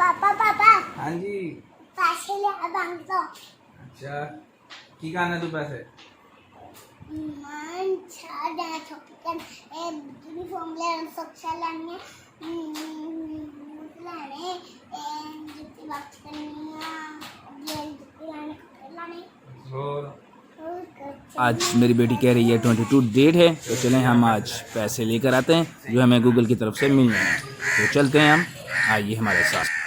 पापा पापा हाँ जी। पैसे ले आ बैंक तो अच्छा की कहना तू पैसे मान छा जाना छोटकन ए यूनिफॉर्म ले सक्सा लाने लाने ए जितनी बात करनी है ये जितनी लाने और आज मेरी बेटी कह रही है 22 डेट है, तो चलें हम आज पैसे लेकर आते हैं जो हमें गूगल की तरफ से मिल रहे हैं। तो चलते हैं हम, आइए हमारे साथ।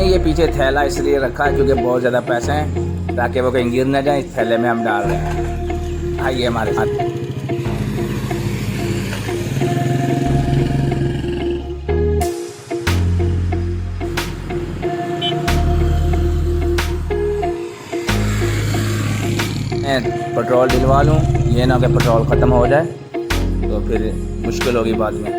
ये पीछे थैला इसलिए रखा है क्योंकि बहुत ज़्यादा पैसे हैं, ताकि वो कहीं गिर ना जाए। इस थैले में हम डाल रहे हैं। आइए हमारे साथ। मैं पेट्रोल दिलवा लूँ, ये ना कि पेट्रोल ख़त्म हो जाए तो फिर मुश्किल होगी बाद में।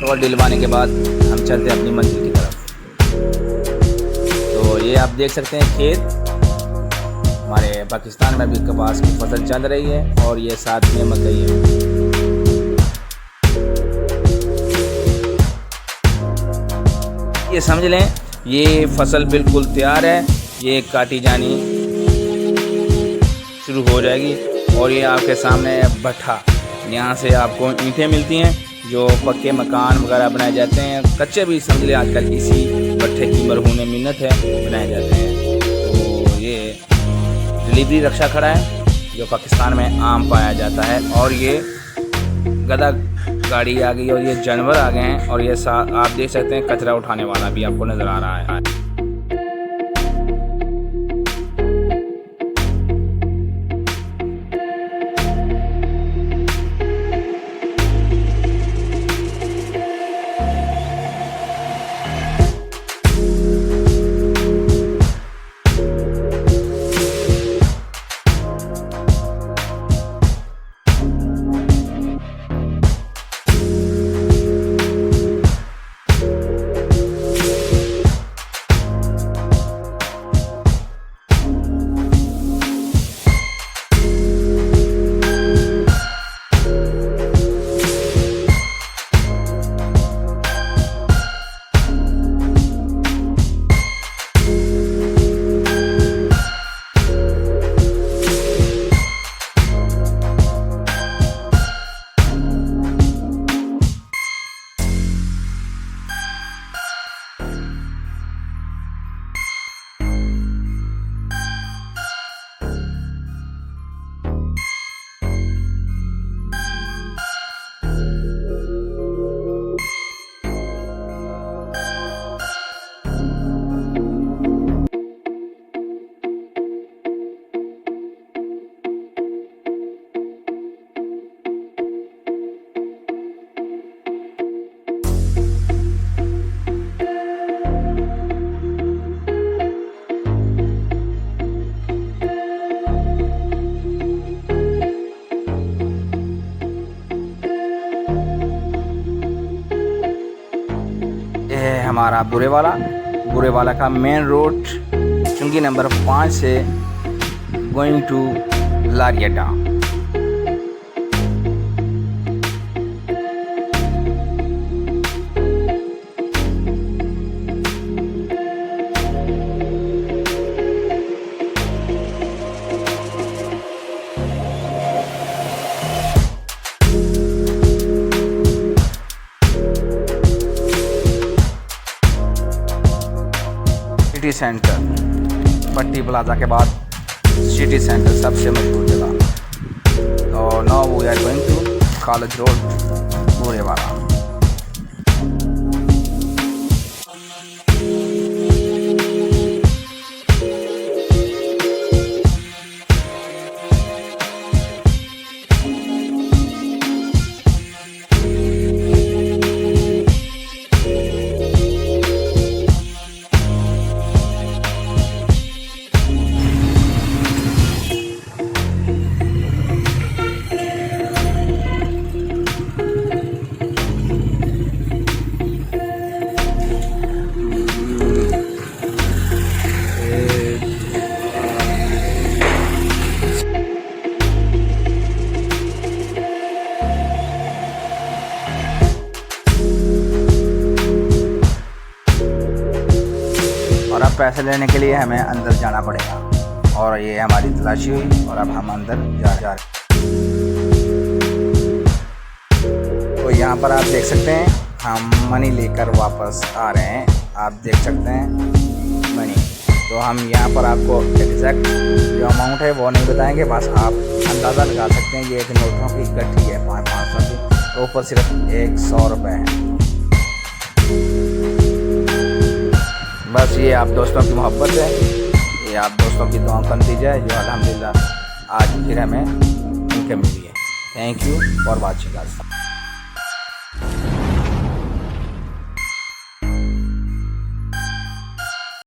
और दिलवाने के बाद हम चलते हैं अपनी मंजिल की तरफ। तो ये आप देख सकते हैं खेत, हमारे पाकिस्तान में भी कपास की फसल चल रही है और ये साथ में मकई है। ये समझ लें ये फसल बिल्कुल तैयार है, ये काटी जानी शुरू हो जाएगी। और ये आपके सामने भट्ठा, यहाँ से आपको ईंटें मिलती हैं जो पक्के मकान वगैरह बनाए जाते हैं। कच्चे भी समझ लें आजकल इसी भट्ठे की मरहून मिन्नत है बनाए जाते हैं। तो ये डिलीवरी रिक्शा खड़ा है जो पाकिस्तान में आम पाया जाता है। और ये गधा गाड़ी आ गई और ये जानवर आ गए हैं। और ये आप देख सकते हैं कचरा उठाने वाला भी आपको नज़र आ रहा है। हमारा बुरेवाला का मेन रोड चुंगी नंबर 5 से going to Lari Adda. City centre, Patti plaza के बाद सिटी सेंटर सबसे मशहूर जगह। और now we are going to college road Burewala. और अब पैसे लेने के लिए हमें अंदर जाना पड़ेगा। और ये हमारी तलाशी हुई और अब हम अंदर जा रहे हैं। तो यहाँ पर आप देख सकते हैं हम मनी लेकर वापस आ रहे हैं। आप देख सकते हैं मनी। तो हम यहाँ पर आपको एग्जैक्ट जो अमाउंट है वो नहीं बताएंगे, बस आप अंदाज़ा लगा सकते हैं। ये एक नोटों की इकट्ठी है 500 की, तो ऊपर सिर्फ 100 रुपये है। बस ये आप दोस्तों की मोहब्बत है, ये आप दोस्तों की दुआ कर दी जाए जो अल्हम्दुलिल्लाह आज फिर हमें इनकम मिली है। Thank you for watching guys.